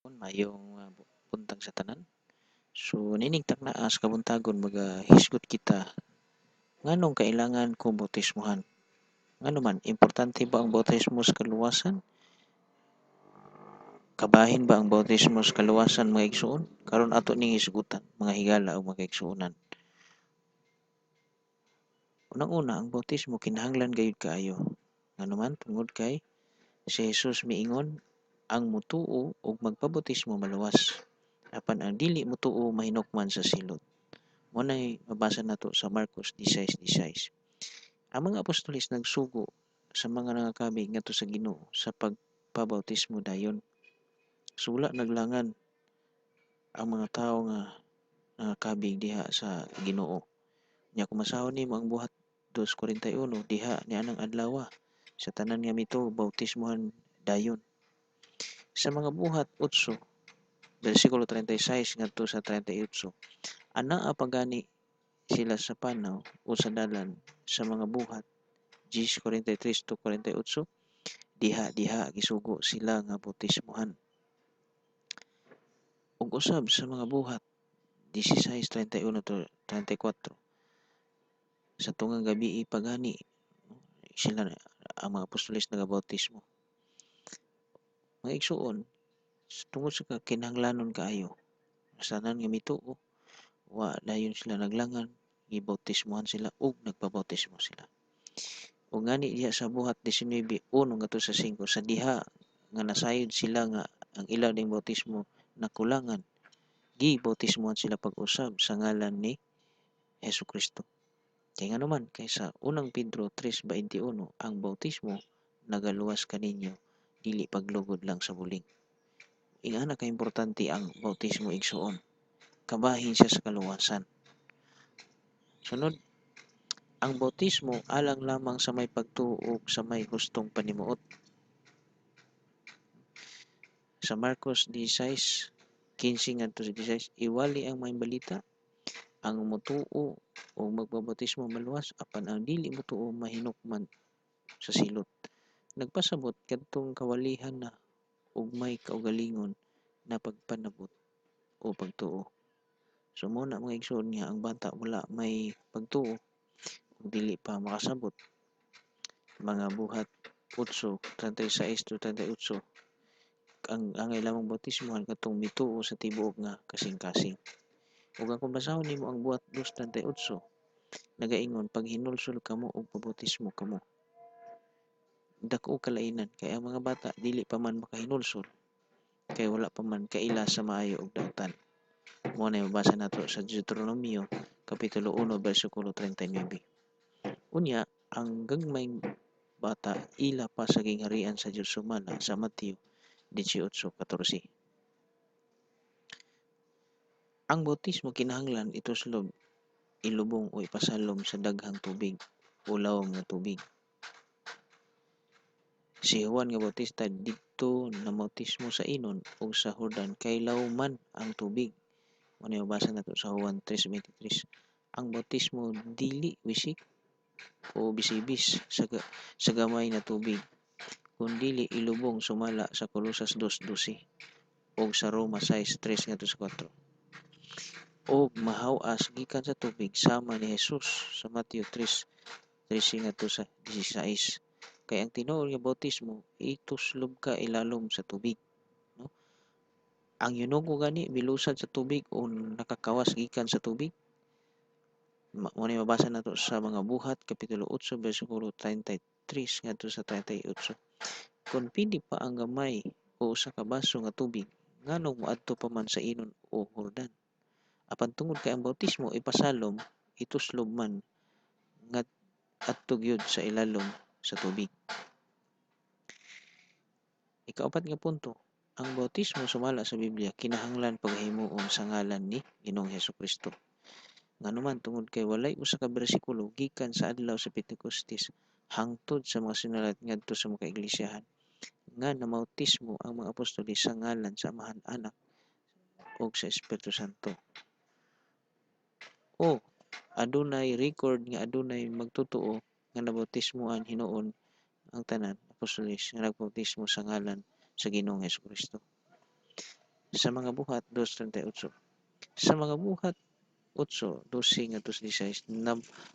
Mayong buntag sa tanan. So ninigtak na as kabuntagon magahisgot kita nganong kailangan ko bautismohan. Ngano man importante ba ang bautismo sa kaluwasan? Kabahin ba ang bautismo sa kaluwasan mga igsuon? Karon ato ning hisgutan mga higala o mga igsuonan. Unang-una ang bautismo kinahanglan gayud kaayo. Ngano man tungod kay si Jesus miingon ang mutuo ug magpabautismo maluwas. Apan ang dili mutuo mahinukman sa silot. Muna'y mabasa nato sa Marcos 16:16. Ang mga apostolis nagsugo sa mga nangakabig ngadto sa Ginoo sa pagpabautismo dayon. Sula naglangan ang mga tawo nga nangakabig diha sa Ginoo. Nya kung masahon nimo ang buhat 2:41 diha ni anang adlaw sa tanan nga mito bautismohan dayon. Sa mga buhat 8 bersikulo 36 ngadto sa 38. Anaa pagani sila sa panaw o sa dalan sa mga buhat 10:43 to 48 diha gisugo sila nga bautismohan. Ug usab sa mga buhat 16:31 to 34 sa tungang gabii pagani sila ang mga apostoles nagabautismo. Mga igsuon tungod sa kinahanglanon kaayo sa tanan nga mituo wa dayon sila naglangan gibautismohan sila ug nagpabautismo sila. Ug ngani diha sa buhat 19:1 ngadto sa 5 sa diha nga nasayod sila nga ang ilaw ning bautismo nakulangan gibautismohan sila pag-usab sa ngalan ni Hesukristo. Kay ngano man kaysa unang Pedro 3:21 ang bautismo nagaluwas kaninyo dili paglugod lang sa buling. Ingana ka importante ang bautismo igsuon. Kabahin siya sa kaluwasan. Sunod, ang bautismo alang lamang sa may pagtuo ug sa may hustong panimuot. Sa Marcos 16:15 ngadto sa 16, iwali ang may balita, ang mutuo o magbabautismo maluwas apan ang dili mutuo mahinukman sa silot. Nagpasabot kadtong kawalihan na ug may kaugalingon na pagpanabot o pagtuo. So muna mga igsoon nga ang bata wala may pagtuo ug dili pa makasabot. Mga buhat 8:36 to 38 ang angay lamang bautismohan katong mituo sa tibuok nga kasing-kasing. Ug ang kung basahon nimo ang buhat 2:38 nagaingon pag hinulsol kamo og pabautismo kamo. Dako kalainan kay ang mga bata dili pa man makahinulsol kay wala pa man kaila sa maayo og dautan. Mao na mabasa nato sa Deuteronomio kapitulo 1 bersikulo 39. Unya ang gagmayng bata ila pa sa gingharian sa Dios sumala sa Mateo 18:14. Ang bautismo kinahanglan ituslob, ilubong o ipasalom sa daghang tubig o lawom nga tubig. Si Juan nga Bautista didto namautismo sa Inon ug sa Jordan kay lawman ang tubig. Mao mabasa nato sa Juan 3:23. Ang bautismo dili wisik o bisibis sa gamay na tubig kundili ilubong sumala sa Kolosas 2:12 ug sa Roma 6:3 ngadto sa 4. Og mahaw-as gikan sa tubig sama ni Jesus sa Mateo 3:13 ngadto sa 16. Kay ang tinuod nga bautismo ituslob ka ilalom sa tubig, no? Ang yunugo gani milusad sa tubig o nakakawas gikan sa tubig. Mao ni mabasa nato sa mga buhat kapitulo 8 bersikulo 33 ngadto sa 38. Kung pili pa ang gamay o usa ka baso nga tubig, nganong moadto pa man sa Inon o Jordan? Apan tungod kay ang bautismo ipasalom, ituslob man nga adto gyud sa ilalom sa tubig. Ikaapat nga punto, ang bautismo sumala sa Biblia kinahanglan paghimuon sa ngalan ni Ginoong Hesukristo. Nganuman tungod kay walay usa ka bersikulo gikan sa adlaw sa Pentecostes hangtod sa mga sinalat ngadto sa mga iglesiyahan nga namautismo ang mga apostoles sa ngalan sa Amahan, Anak ug sa Espiritu Santo. O adunay record nga adunay magtotoo nga nabautismoan hinuon ang tanan apostoles nga nagbautismo sa ngalan sa Ginoong Hesukristo. Sa mga buhat 2:38. Sa mga buhat 8:12 ngadto sa 16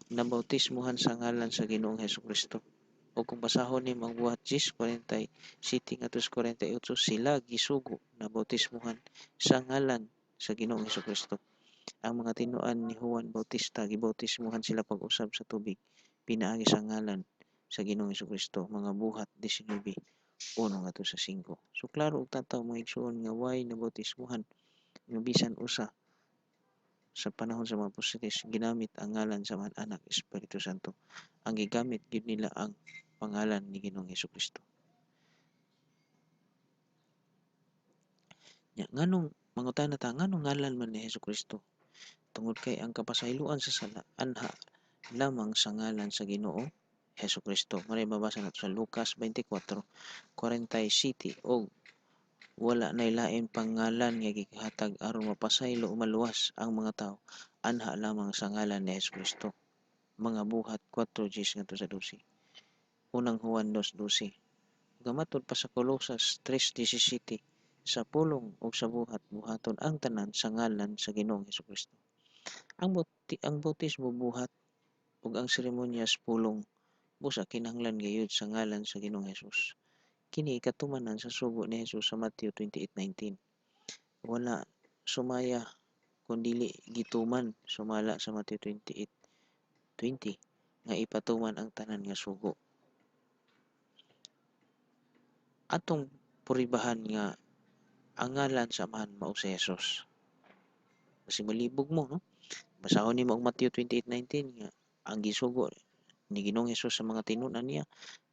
nabautismohan sa ngalan sa Ginoong Hesukristo. O kung basahon nimo ang buhat 10:47 ngadto sa 48 sila gisugo nabautismohan sa ngalan sa Ginoong Hesukristo. Ang mga tinuan ni Juan Bautista gibautismohan sila pag-usab sa tubig pinaagi sa ngalan sa Ginoong Hesukristo. Mga buhat 19:1 ngadto sa 5. So klaro og tataw mga igsoon nga way nabautismohan nga bisan usa sa panahon sa mga apostoles ginamit ang ngalan sa mga anak Espiritu Santo. Ang gigamit gyud nila ang pangalan ni Ginoong Hesukristo. Nganong mangutana ta nganong ngalan man ni Hesukristo? Tungod kay ang kapasayloan sa sala anha lamang sa ngalan sa Ginoo Hesukristo. Mari mabasa nato sa Lucas 24:47 og wala nay lain pangalan nga gihatag aron mapasaylo o maluwas ang mga tawo anha lamang sa ngalan ni Hesukristo. Mga buhat 4:10 ngadto sa 12. Unang Juan 2:12. Gamatod pa sa Colosas 3:17 sa pulong o sa buhaton ang tanan sa ngalan sa Ginoong Hesukristo. Ang bautismo buhat ug ang seremonyas pulong busa kinahanglan gayud sa ngalan sa Ginoong Hesus. Kini ikatumanan sa sugo ni Hesus sa Matthew 28:19. Wala sumaya kun dili gituman sumala sa Matthew 28:20 nga ipatuman ang tanan nga sugo. Atong puribahan nga ang ngalan sa Amahan mao si Hesus. Kasi malibog mo, no? Basahon nimo ang Matthew 28:19 nga ang gisugo ni Ginoong Hesus sa mga tinunan niya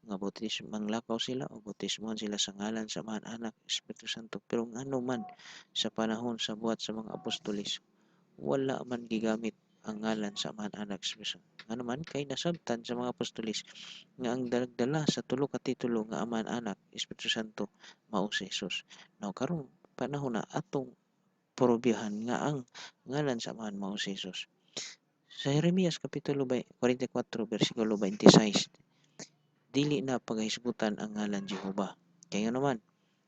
nga bautismo manglakaw sila o bautismohan sila sa ngalan sa Amahan, Anak, Espiritu Santo. Pero ngano man sa panahon sa buhat sa mga apostoles wala man gigamit ang ngalan sa Amahan, Anak, Espiritu Santo. Ngano man kay nasabtan sa mga apostoles nga ang dala sa tulo ka titulo nga Amahan, Anak, Espiritu Santo mao si Hesus. Now karon panahon na atong probihan nga ang ngalan sa Amahan mao si Hesus. Sa Jeremias kapitulo 44 bersikulo 26 dili na paghisgutan ang ngalan Jehova. Kaya naman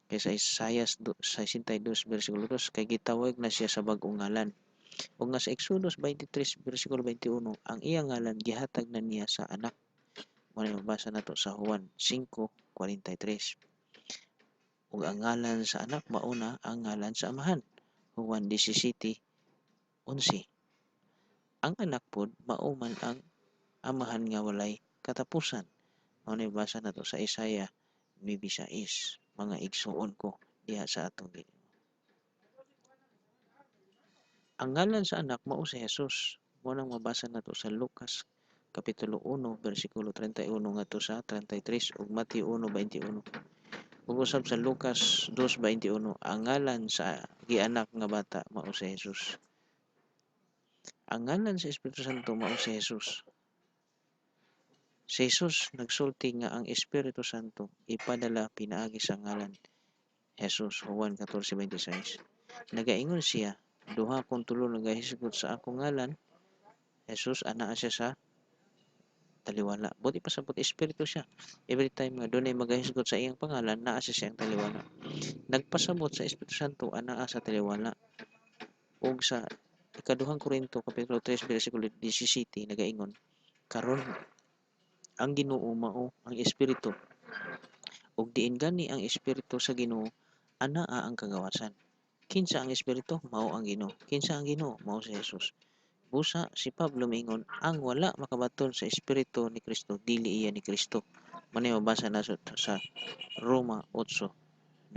kay sa Isaias 62 bersikulo 2 kay gitawag na siya sa bag-ong ngalan. Ug nga sa Exodus 23 bersikulo 21 ang iyang ngalan gihatag na niya sa anak. Muna mabasa nato sa Juan 5:43. Ug ang ngalan sa anak mauna ang ngalan sa amahan. Juan 17:11. Ang anak pod mao man ang amahan nga walay katapusan. Muna mabasa nato sa Isaiah 9:6. Mga igsuon ko diha sa atong Ginoo. Ang ngalan sa anak mao si Hesus. Munang mabasa nato sa Lucas kapitulo 1 bersikulo 31 ngadto sa 33 ug Mateo 1:21. Ug usab sa Lucas 2:21 ang ngalan sa gianak nga bata mao si Hesus. Ang ngalan sa Espiritu Santo mao si Hesus. Si Hesus nagsulti nga ang Espiritu Santo ipadala pinaagi sa ngalan Hesus. Juan 14:26. Nagaingon siya, duha kung tulo nagahisgot sa akong ngalan, Hesus anaa siya sa taliwala. Buti pa sabot Espiritu siya. Every time nga dunay magahisgot sa iyang pangalan, naa siya siyang taliwala. Nagpasabot sa Espiritu Santo anaa sa taliwala. Ug sa ikaduhang Korinto kapitulo 3 bersikulo 17 nagaingon, karon ang Ginoo mao ang Espiritu. Ug diin gani ang Espiritu sa Ginoo anaa ang kagawasan. Kinsa ang Espiritu mao ang Ginoo. Kinsa ang Ginoo mao si Hesus. Busa si Pablo mingon ang wala makabaton sa Espiritu ni Kristo dili iya ni Kristo. Manay mabasa na sa Roma 8:9.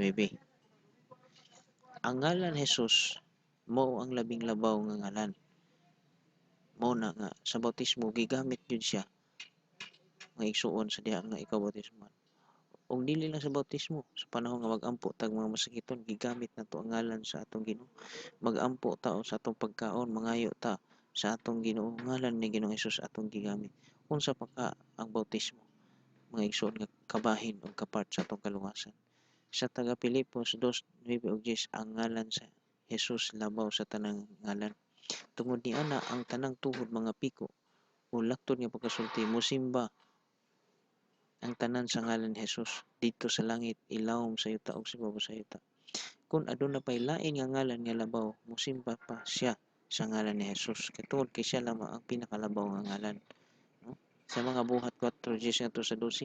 Ang ngalan Hesus mao ang labing labaw nga ngalan. Mao na nga sa bautismo gigamit gyud siya nga igsuon sa diha nga ikaw bautismo. Og dili lang sa bautismo, sa panahon nga mag-ampo tag mga masakiton gigamit nato ang ngalan sa atong Ginoo. Mag-ampo ta sa atong pagkaon, mangayo ta sa atong Ginoo, ngalan ni Ginoong Hesus atong gigamit. Unsa pa ka ang bautismo? Mga igsoon nga kabahin o kapart sa atong kaluwasan. Sa taga Pilipos 2:9 ug 10 ang ngalan sa Hesus labaw sa tanang ngalan. Tungod ni ana ang tanang tuhod mga piko o laktod nga pagkasulti mosimba ang tanan sa ngalan Hesus dito sa langit ilawom sa yuta ug sa baba sa yuta. kung aduna pay lain nga ngalan nga labaw, musimba pa siya sa ngalan ni Jesus. Katungod kay siya lamang ang pinakalabaw nga ngalan. No? Sa mga buhat 4:10 ngadto sa 12,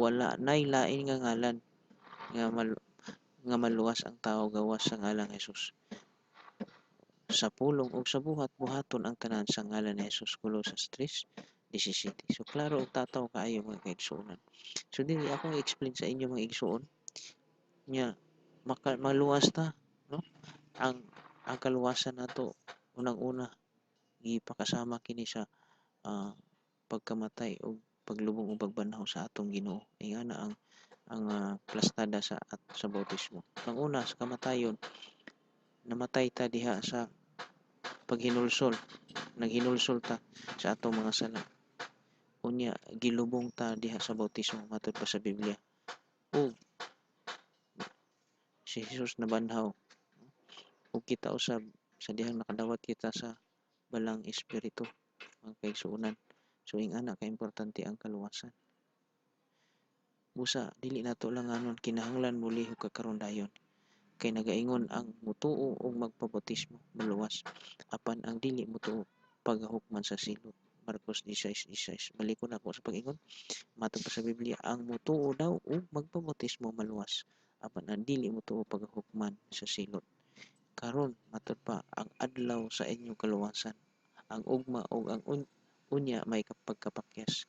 wala nay lain nga ngalan nga maluwas ang tao gawas sa ngalan ni Jesus. Sa pulong ug sa buhat-buhaton ang tanan sa ngalan ni Jesus. Colossus 3:17. So klaro og tataw kaayo mga kaigsuonan. So dili ako i-explain sa inyo mga igsuon nya maluwas ta, no? Ang kaluwasan nato unang-una gipakasama kini sa pagkamatay o paglubong o pagbanhaw sa atong Ginoo. Ingana ang plastada sa bautismo. Ang una sa kamatayon, namatay ta diha sa paghinulsol. Naghinulsol ta sa atong mga sala. Unya gilubong ta diha sa bautismo matud pa sa Biblia. O si Jesus nabanhaw. O kita usab sa dihang nakadawat kita sa balang espiritu mga kaigsuonan. So ingana ka importante ang kaluwasan. Busa dili nato langanon kinahanglan muli ka karon dayon. Kay nagaingon ang mutuo og magpabautismo maluwas apan ang dili mutuo paghahukman sa silot. Marcos 16:16. Balikon ako sa pag-ingon. Matod pa sa Biblia, ang mutuo daw og magpabautismo maluwas apan ang dili mutuo paghahukman sa silot. Karon matod pa ang adlaw sa inyong kaluwasan. Ang ugma o ang unya may pagkapakyas.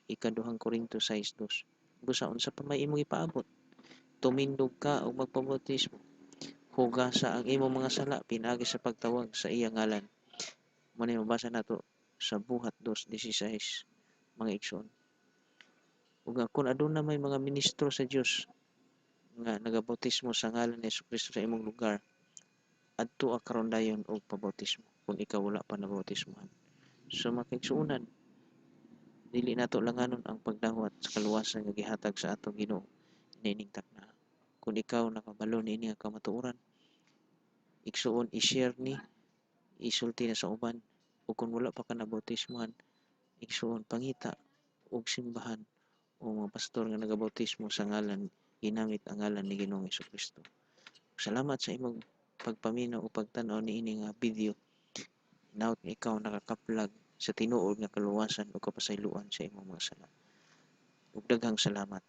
Ikaduhang Korinto 6:2. Busa unsa pa may imong ipaabot? Tumindog ka o magpabautismo. Hugasa ang imong mga sala pinaagi sa pagtawag sa iyang ngalan. Muna mabasa nato sa buhat 2:16 mga igsoon. Ug kung aduna may mga ministro sa Dios nga nagabautismo sa ngalan ni Jesucristo sa imong lugar, adto karon dayon og pabautismo kung ikaw wala pa nabautismohan. So makigsuunan, dili nato langanon ang pagdawat sa kaluwasan nga gihatag sa atong Ginoo nining takna. Kung ikaw nakabalo niini nga kamatuoran, igsuon i-share ni, isulti na sa uban, o kung wala pa ka nabautismohan, igsuon pangita og simbahan o mga pastor nga nagabautismo sa ngalan ginamit ang ngalan ni Ginoong Jesucristo. Salamat sa imong pagpaminaw o pagtan-aw niini nga video. Naot nga ikaw nakakaplag sa tinuod nga kaluwasan o kapasayloan sa imong mga sala. Ug daghang salamat.